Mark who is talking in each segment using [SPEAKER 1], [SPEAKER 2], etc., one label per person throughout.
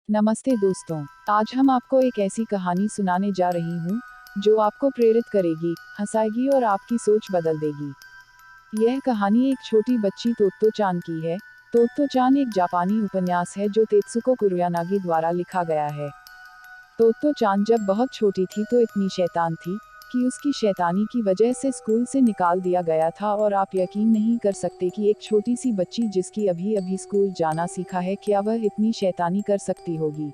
[SPEAKER 1] नमस्ते दोस्तों, आज हम आपको एक ऐसी कहानी सुनाने जा रही हूँ जो आपको प्रेरित करेगी, हंसाएगी और आपकी सोच बदल देगी। यह कहानी एक छोटी बच्ची तोत्तो-चान की है। तोत्तो-चान एक जापानी उपन्यास है जो तेत्सुको कुरयानागी द्वारा लिखा गया है। तोत्तो-चान जब बहुत छोटी थी तो इतनी शैतान थी कि उसकी शैतानी की वजह से स्कूल से निकाल दिया गया था और आप यकीन नहीं कर सकते कि एक छोटी सी बच्ची जिसकी अभी अभी स्कूल जाना सीखा है क्या वह इतनी शैतानी कर सकती होगी।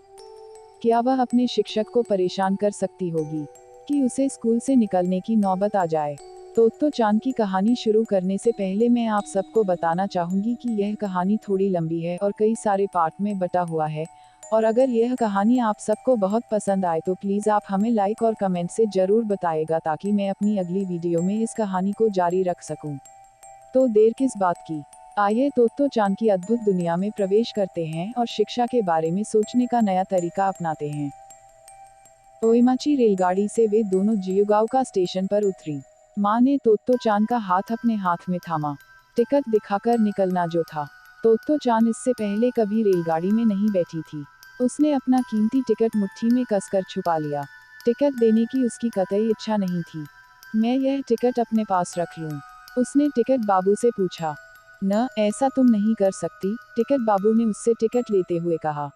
[SPEAKER 1] क्या वह अपने शिक्षक को परेशान कर सकती होगी कि उसे स्कूल से निकलने की नौबत आ जाए। तोत्तो-चान की कहानी शुरू करने से पहले मैं आप सबको बताना चाहूंगी कि यह कहानी थोड़ी लंबी है और कई सारे पार्ट में बटा हुआ है, और अगर यह कहानी आप सबको बहुत पसंद आए तो प्लीज़ आप हमें लाइक और कमेंट से ज़रूर बताएगा ताकि मैं अपनी अगली वीडियो में इस कहानी को जारी रख सकूं। तो देर किस बात की, आइए तोत्तो-चान की अद्भुत दुनिया में प्रवेश करते हैं और शिक्षा के बारे में सोचने का नया तरीका अपनाते हैं। ओएमाची रेलगाड़ी से वे दोनों जियुगाओका स्टेशन पर उतरी। माँ ने तोत्तो-चान का हाथ अपने हाथ में थामा। टिकट दिखाकर निकलना जो था। तोत्तो-चान इससे पहले कभी रेलगाड़ी में नहीं बैठी थी। उसने अपना कीमती टिकट मुट्ठी में कसकर छुपा लिया। टिकट देने की उसकी कतई इच्छा नहीं थी। मैं यह टिकट अपने पास रख लूं? उसने टिकट बाबू से पूछा। न, ऐसा तुम नहीं कर सकती, टिकट बाबू ने उससे टिकट लेते हुए कहा।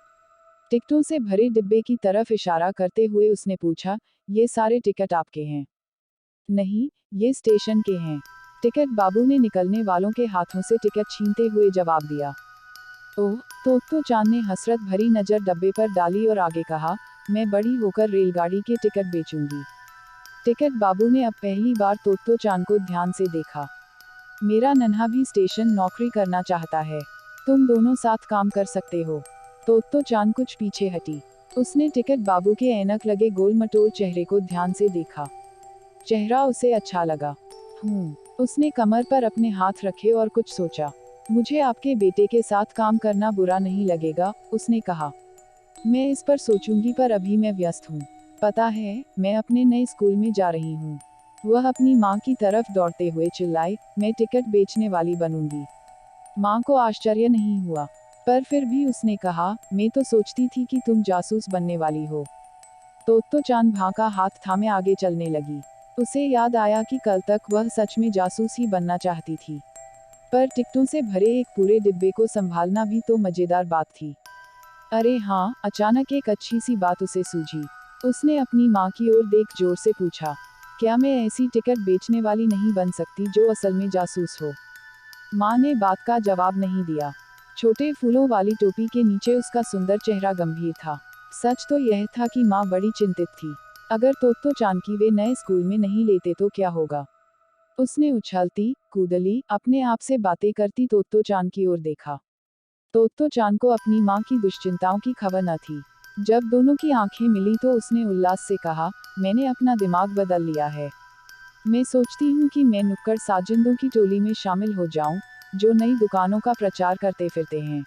[SPEAKER 1] टिकटों से भरे डिब्बे की तरफ इशारा करते हुए उसने पूछा, ये सारे टिकट आपके हैं? नहीं, ये स्टेशन के हैं। टिकट बाबू ने निकलने वालों के हाथों से टिकट छीनते हुए जवाब दिया। ओह, तोत्तो-चान ने हसरत भरी नज़र डब्बे पर डाली और आगे कहा, मैं बड़ी होकर रेलगाड़ी के टिकट बेचूंगी। टिकट बाबू ने अब पहली बार तोत्तो-चान को ध्यान से देखा। मेरा नन्हा भी स्टेशन नौकरी करना चाहता है। तुम दोनों साथ काम कर सकते हो। तोत्तो-चान कुछ पीछे हटी। उसने टिकट बाबू के ऐनक लगे गोल-मटोल चेहरे को ध्यान से देखा। चेहरा उसे अच्छा लगा। उसने कमर पर अपने हाथ रखे और कुछ सोचा। मुझे आपके बेटे के साथ काम करना बुरा नहीं लगेगा, उसने कहा। मैं इस पर सोचूंगी पर अभी मैं व्यस्त हूँ। पता है, मैं अपने नए स्कूल में जा रही हूँ। वह अपनी माँ की तरफ दौड़ते हुए चिल्लाई, मैं टिकट बेचने वाली बनूंगी। माँ को आश्चर्य नहीं हुआ, पर फिर भी उसने कहा, मैं तो सोचती थी कि तुम जासूस बनने वाली हो। तोत्तो-चान भां का हाथ थामे आगे चलने लगी। उसे याद आया कि कल तक वह सच में जासूस ही बनना चाहती थी। पर टिकटों से भरे एक पूरे डिब्बे को संभालना भी तो मजेदार बात थी। अरे हाँ, अचानक एक अच्छी सी बात उसे सूझी। उसने अपनी माँ की ओर देख जोर से पूछा, क्या मैं ऐसी टिकट बेचने वाली नहीं बन सकती जो असल में जासूस हो? माँ ने बात का जवाब नहीं दिया। छोटे फूलों वाली टोपी के नीचे उसका सुंदर चेहरा गंभीर था। सच तो यह था कि माँ बड़ी चिंतित थी। अगर तोत्तो-चान की वे नए स्कूल में नहीं लेते तो क्या होगा? उसने उछलती, कूदली, अपने आप से बातें करती तोत्तो-चान की ओर देखा। तोत्तो-चान को अपनी माँ की दुश्चिंताओं की खबर न थी। जब दोनों की आंखें मिली तो उसने उल्लास से कहा, मैंने अपना दिमाग बदल लिया है। मैं सोचती हूँ कि मैं नुक्कड़ साजिंदों की टोली में शामिल हो जाऊं, जो नई दुकानों का प्रचार करते फिरते हैं।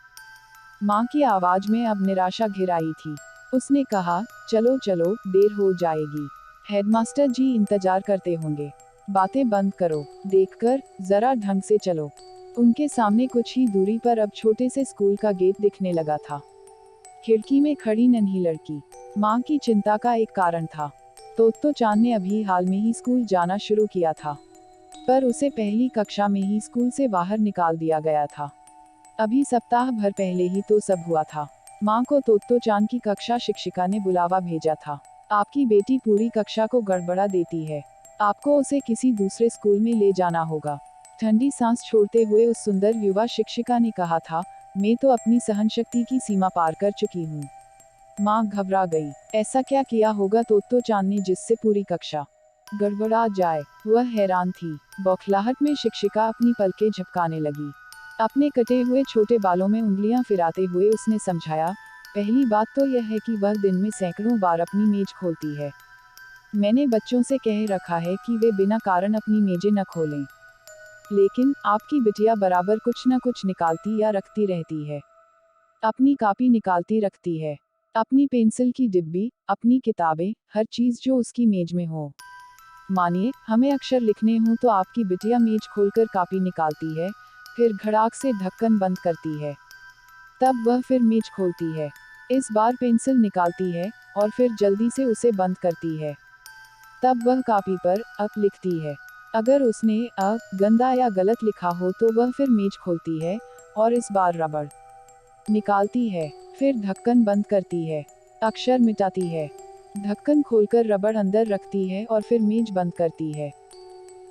[SPEAKER 1] माँ की आवाज में अब निराशा घिर आई थी। उसने कहा, चलो चलो, देर हो जाएगी। हेडमास्टर जी इंतजार करते होंगे। बातें बंद करो, देखकर, जरा ढंग से चलो। उनके सामने कुछ ही दूरी पर अब छोटे से स्कूल का गेट दिखने लगा था। खिड़की में खड़ी नन्ही लड़की। माँ की चिंता का एक कारण था। तोत्तो-चान ने अभी हाल में ही स्कूल जाना शुरू किया था, पर उसे पहली कक्षा में ही स्कूल से बाहर निकाल दिया गया था। अभी सप्ताह भर पहले ही तो सब हुआ था। माँ को तोत्तो-चान की कक्षा शिक्षिका ने बुलावा भेजा था। आपकी बेटी पूरी कक्षा को गड़बड़ा देती है। आपको उसे किसी दूसरे स्कूल में ले जाना होगा। ठंडी सांस छोड़ते हुए उस सुंदर युवा शिक्षिका ने कहा था, मैं तो अपनी सहनशक्ति की सीमा पार कर चुकी हूँ। माँ घबरा गई। ऐसा क्या किया होगा तोत्तो-चान ने जिससे पूरी कक्षा गड़बड़ा जाए? वह हैरान थी। बौखलाहट में शिक्षिका अपनी पलकें झपकाने लगी। अपने कटे हुए छोटे बालों में उंगलियां फिराते हुए उसने समझाया, पहली बात तो यह है कि वह दिन में सैकड़ों बार अपनी मेज खोलती है। मैंने बच्चों से कह रखा है कि वे बिना कारण अपनी मेजें न खोलें। लेकिन आपकी बिटिया बराबर कुछ न कुछ निकालती या रखती रहती है। अपनी कॉपी निकालती रखती है। अपनी पेंसिल की डिब्बी, अपनी किताबें, हर चीज जो उसकी मेज में हो। मानिए, हमें अक्षर लिखने हों तो आपकी बिटिया मेज खोलकर कॉपी निकालती है, फिर घड़ाक से ढक्कन बंद करती है। तब वह फिर मेज खोलती है। इस बार पेंसिल निकालती है और फिर जल्दी से उसे बंद करती है। तब वह कॉपी पर अप लिखती है। अगर उसने गंदा या गलत लिखा हो तो वह फिर मेज खोलती है और इस बार रबड़ निकालती है। फिर ढक्कन बंद करती है, अक्षर मिटाती है, ढक्कन खोलकर रबड़ अंदर रखती है और फिर मेज बंद करती है।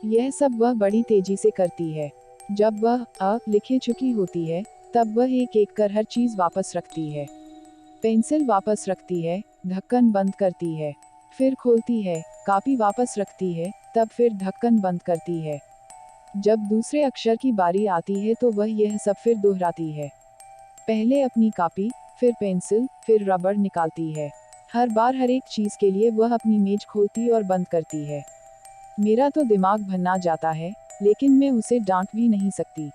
[SPEAKER 1] यह सब वह बड़ी तेजी से करती है। जब वह लिखे चुकी होती है, तब वह एक एक कर हर चीज वापस रखती है। पेंसिल वापस रखती है, ढक्कन बंद करती है, फिर खोलती है, कॉपी वापस रखती है, तब फिर ढक्कन बंद करती है। जब दूसरे अक्षर की बारी आती है तो वह यह सब फिर दोहराती है। पहले अपनी कॉपी, फिर पेंसिल, फिर रबड़ निकालती है। हर बार हर एक चीज के लिए वह अपनी मेज खोलती और बंद करती है। मेरा तो दिमाग भन्ना जाता है, लेकिन मैं उसे डांट भी नहीं सकती।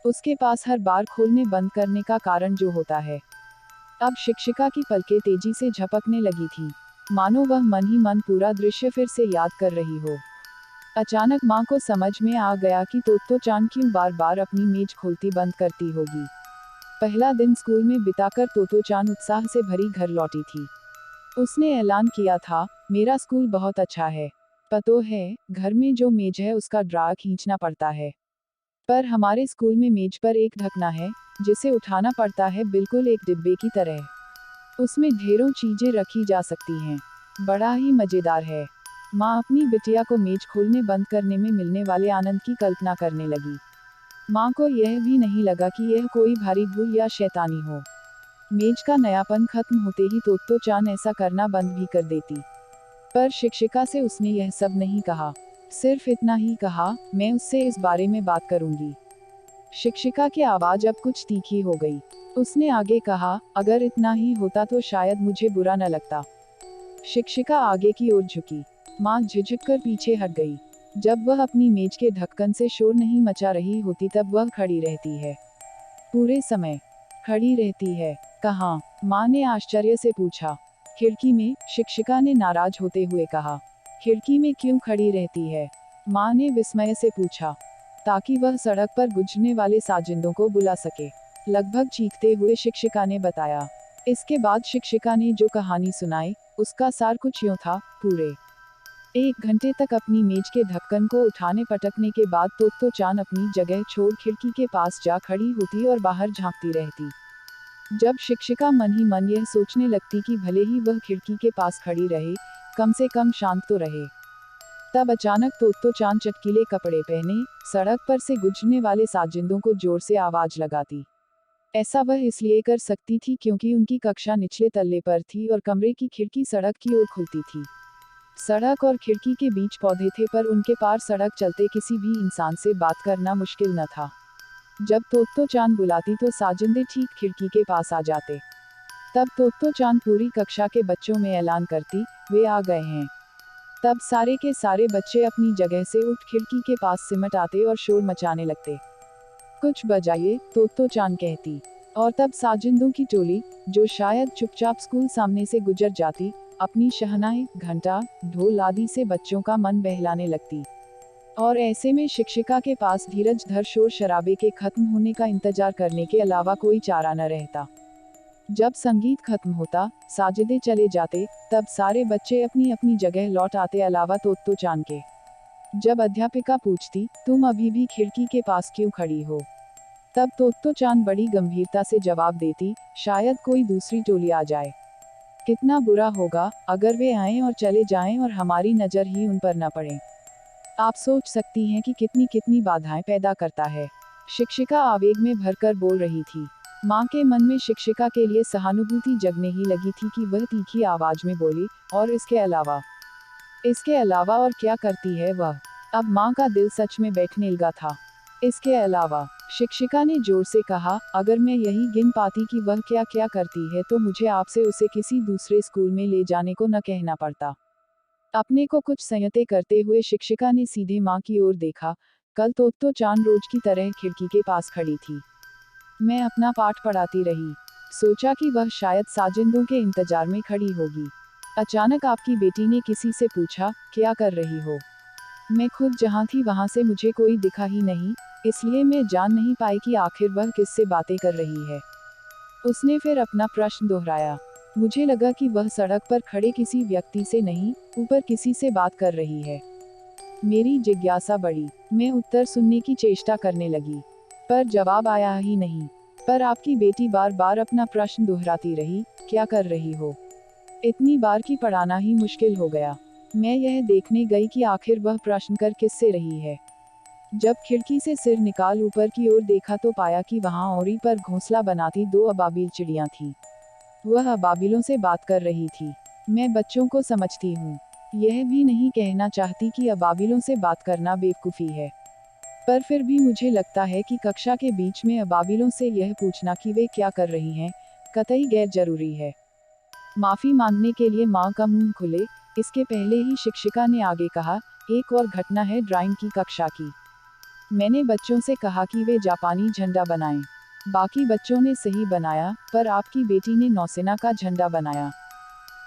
[SPEAKER 1] उसके पास हर बार खोलने बंद करने का कारण जो होता है। अब शिक्षिका की पलकें तेजी से झपकने लगी थी, मानो वह मन ही मन पूरा दृश्य फिर से याद कर रही हो। अचानक माँ को समझ में आ गया कि तोत्तो चान क्यों बार बार अपनी मेज खोलती बंद करती होगी। पहला दिन स्कूल में बिताकर तोतो चान उत्साह से भरी घर लौटी थी। उसने ऐलान किया था, मेरा स्कूल बहुत अच्छा है। पतो है, घर में जो मेज है उसका ड्रा खींचना पड़ता है, पर हमारे स्कूल में मेज पर एक ढकना है, जिसे उठाना पड़ता है बिल्कुल एक डिब्बे की तरह। उसमें ढेरों चीजें रखी जा सकती हैं। बड़ा ही मजेदार है। माँ अपनी बिटिया को मेज खोलने बंद करने में मिलने वाले आनंद की कल्पना करने लगी। माँ को यह भी नहीं लगा कि यह कोई भारी भूल या शैतानी हो। मेज का नयापन खत्म होते ही तोत्तो चान ऐसा करना बंद भी कर देती। पर शिक्षिका से उसने यह सब नहीं कहा। सिर्फ इतना ही कहा, मैं उससे इस बारे में बात करूंगी। शिक्षिका की आवाज अब कुछ तीखी हो गई। उसने आगे कहा, अगर इतना ही होता तो शायद मुझे बुरा न लगता। शिक्षिका आगे की ओर झुकी। माँ झिझक कर पीछे हट गई। जब वह अपनी मेज के ढक्कन से शोर नहीं मचा रही होती तब वह खड़ी रहती है। पूरे समय खड़ी रहती है। कहाँ? माँ ने आश्चर्य से पूछा। खिड़की में, शिक्षिका ने नाराज होते हुए कहा। खिड़की में क्यों खड़ी रहती है? माँ ने विस्मय से पूछा। ताकि वह सड़क पर गुजरने वाले साजिंदों को बुला सके, लगभग चीखते हुए शिक्षिका ने बताया। इसके बाद शिक्षिका ने जो कहानी सुनाई, उसका सार कुछ यूं था, पूरे 1 घंटे तक अपनी मेज के ढक्कन को उठाने पटकने के बाद तोत्तो चान अपनी जगह छोड़ खिड़की के पास जा खड़ी होती और बाहर झांकती रहती। जब शिक्षिका मन ही मन यह सोचने लगती कि भले ही वह खिड़की के पास खड़ी रहे, कम से कम शांत तो रहे। तब अचानक तोत्तो चान चटकीले कपड़े पहने, सड़क पर से गुजरने वाले साजिंदों को जोर से आवाज लगाती। ऐसा वह इसलिए कर सकती थी क्योंकि उनकी कक्षा निचले तल्ले पर थी और कमरे की खिड़की सड़क की ओर खुलती थी। सड़क और खिड़की के बीच पौधे थे पर उनके पार सड़क चलते किसी भी इंसान से बात करना मुश्किल न था। जब तोत्तो चान बुलाती तो साजिंदे ठीक खिड़की के पास आ जाते। तब तोत्तो चान पूरी कक्षा के बच्चों में ऐलान करती, वे आ गए हैं। तब सारे के सारे बच्चे अपनी जगह से उठ खिड़की के पास सिमट आते और शोर मचाने लगते। कुछ बजाइए, तोत्तो चान कहती। और तब साजिंदों की टोली, जो शायद चुपचाप स्कूल सामने से गुजर जाती, अपनी शहनाई, घंटा, ढोल आदि से बच्चों का मन बहलाने लगती। और ऐसे में शिक्षिका के पास धीरज धर शोर शराबे के खत्म होने का इंतजार करने के अलावा कोई चारा न रहता। जब संगीत खत्म होता, साजिदे चले जाते, तब सारे बच्चे अपनी अपनी जगह लौट आते अलावा तोत्तो चान के। जब अध्यापिका पूछती, तुम अभी भी खिड़की के पास क्यों खड़ी हो? तब तोत्तो चान बड़ी गंभीरता से जवाब देती, शायद कोई दूसरी टोली आ जाए। कितना बुरा होगा, अगर वे आएं और चले जाएं और हमारी नज़र ही उन पर न पड़े। आप सोच सकती हैं कि कितनी कितनी बाधाएं पैदा करता है। शिक्षिका आवेग में भरकर बोल रही थी। माँ के मन में शिक्षिका के लिए सहानुभूति जगने ही लगी थी कि वह तीखी आवाज में बोली, और इसके अलावा और क्या करती है वह? अब माँ का दिल सच में बैठने लगा था। इसके अलावा, शिक्षिका ने जोर से कहा, अगर मैं यही गिन पाती कि वह क्या क्या करती है तो मुझे आपसे उसे किसी दूसरे स्कूल में ले जाने को न कहना पड़ता। अपने को कुछ संयते करते हुए शिक्षिका ने सीधे माँ की ओर देखा। कल तोत्तो चान रोज की तरह खिड़की के पास खड़ी थी। मैं अपना पाठ पढ़ाती रही। सोचा कि वह शायद साजिंदों के इंतजार में खड़ी होगी। अचानक आपकी बेटी ने किसी से पूछा, क्या कर रही हो? मैं खुद जहाँ थी वहाँ से मुझे कोई दिखा ही नहीं, इसलिए मैं जान नहीं पाई कि आखिर वह किससे बातें कर रही है। उसने फिर अपना प्रश्न दोहराया। मुझे लगा कि वह सड़क पर खड़े किसी व्यक्ति से नहीं, ऊपर किसी से बात कर रही है। मेरी जिज्ञासा बढ़ी। मैं उत्तर सुनने की चेष्टा करने लगी, पर जवाब आया ही नहीं। पर आपकी बेटी बार बार अपना प्रश्न दोहराती रही, क्या कर रही हो? इतनी बार की पढ़ाना ही मुश्किल हो गया। मैं यह देखने गई कि आखिर वह प्रश्न कर किससे रही है। जब खिड़की से सिर निकाल ऊपर की ओर देखा तो पाया कि वहां ओरी पर घोंसला बनाती 2 अबाबिल चिड़ियां थीं। वह अबाबिलों से बात कर रही थी। मैं बच्चों को समझती हूँ। यह भी नहीं कहना चाहती कि अबाबिलों से बात करना बेवकूफ़ी है। पर फिर भी मुझे लगता है कि कक्षा के बीच में अबाबिलों से यह पूछना कि वे क्या कर रही हैं, कतई गैर जरूरी है। माफ़ी मांगने के लिए माँ का मुंह खुले, इसके पहले ही शिक्षिका ने आगे कहा, एक और घटना है ड्राइंग की कक्षा की। मैंने बच्चों से कहा कि वे जापानी झंडा बनाएं। बाकी बच्चों ने सही बनाया, पर आपकी बेटी ने नौसेना का झंडा बनाया।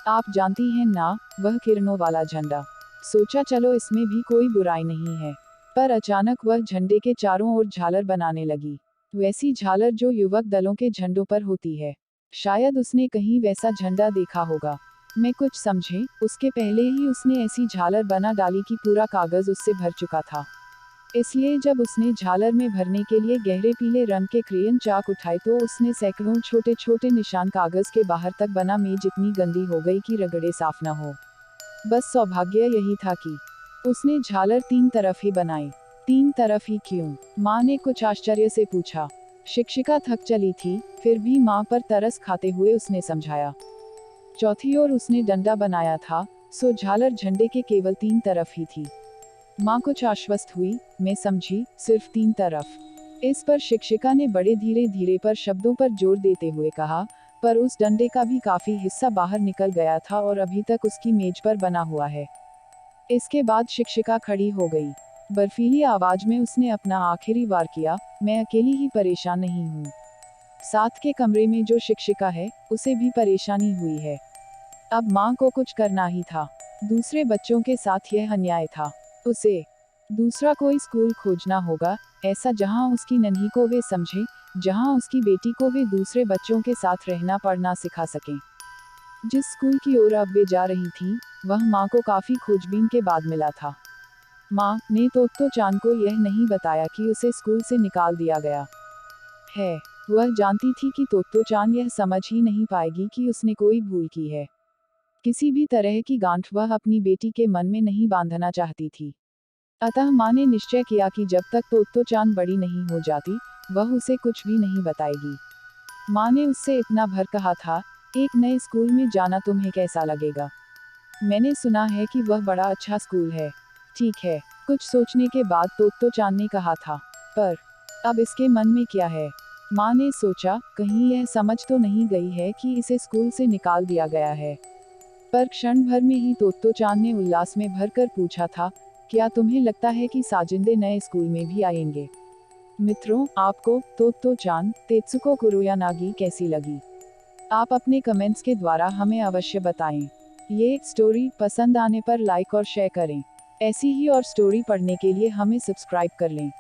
[SPEAKER 1] आप जानती हैं ना, वह किरणों वाला झंडा। सोचा चलो इसमें भी कोई बुराई नहीं है। पर अचानक वह झंडे के चारों ओर झालर बनाने लगी। वैसी झालर जो युवक दलों के झंडों पर होती है। शायद उसने कहीं वैसा झंडा देखा होगा। मैं कुछ समझे, उसके पहले ही उसने ऐसी झालर बना डाली कि पूरा कागज उससे भर चुका था। इसलिए जब उसने झालर में भरने के लिए गहरे पीले रंग के क्रेयन चाक उठाए तो उसने सैकड़ों छोटे छोटे निशान कागज के बाहर तक बना। मेज इतनी गंदी हो गई कि रगड़े साफ न हो। बस सौभाग्य यही था कि उसने झालर 3 तरफ ही बनाई। 3 तरफ ही क्यों? माँ ने कुछ आश्चर्य से पूछा। शिक्षिका थक चली थी, फिर भी माँ पर तरस खाते हुए उसने समझाया। चौथी ओर उसने डंडा बनाया था, सो झालर झंडे के केवल 3 तरफ ही थी। माँ कुछ आश्वस्त हुई, मैं समझी, सिर्फ 3 तरफ। इस पर शिक्षिका ने बड़े धीरे धीरे पर शब्दों पर जोर देते हुए कहा, पर उस डंडे का भी काफी हिस्सा बाहर निकल गया था और अभी तक उसकी मेज पर बना हुआ है। इसके बाद शिक्षिका खड़ी हो गई। बर्फीली आवाज में उसने अपना आखिरी वार किया, मैं अकेली ही परेशान नहीं हूँ। साथ के कमरे में जो शिक्षिका है, उसे भी परेशानी हुई है। अब माँ को कुछ करना ही था। दूसरे बच्चों के साथ यह अन्याय था। उसे दूसरा कोई स्कूल खोजना होगा, ऐसा जहां उसकी नन्ही को वे समझें, जहां उसकी बेटी को वे दूसरे बच्चों के साथ रहना पढ़ना सिखा सकें। जिस स्कूल की ओर अब वे जा रही थीं, वह माँ को काफी खोजबीन के बाद मिला था। माँ ने तो चांद को यह नहीं बताया कि उसे स्कूल से निकाल दिया गया है। वह जानती थी कि तो चांद यह समझ ही नहीं पाएगी कि उसने कोई भूल की है। किसी भी तरह की गांठ वह अपनी बेटी के मन में नहीं बांधना चाहती थी। अतः माँ ने निश्चय किया कि जब तक तो चांद बड़ी नहीं हो जाती, वह उसे कुछ भी नहीं बताएगी। माँ ने उससे इतना भर कहा था, एक नए स्कूल में जाना तुम्हें कैसा लगेगा? मैंने सुना है कि वह बड़ा अच्छा स्कूल है। ठीक है, कुछ सोचने के बाद तो चांद ने कहा था, पर अब इसके मन में क्या है? माँ ने सोचा, कहीं यह समझ तो नहीं गई है कि इसे स्कूल से निकाल दिया गया है। पर क्षण भर में ही तो चांद ने उल्लास में भरकर पूछा था, क्या तुम्हें लगता है कि साजिंदे नए स्कूल में भी आएंगे? मित्रों, आपको तो चांद तेत्सुको कुरोयानागी कैसी लगी? आप अपने कमेंट्स के द्वारा हमें अवश्य बताएं। ये स्टोरी पसंद आने पर लाइक और शेयर करें। ऐसी ही और स्टोरी पढ़ने के लिए हमें सब्सक्राइब कर लें।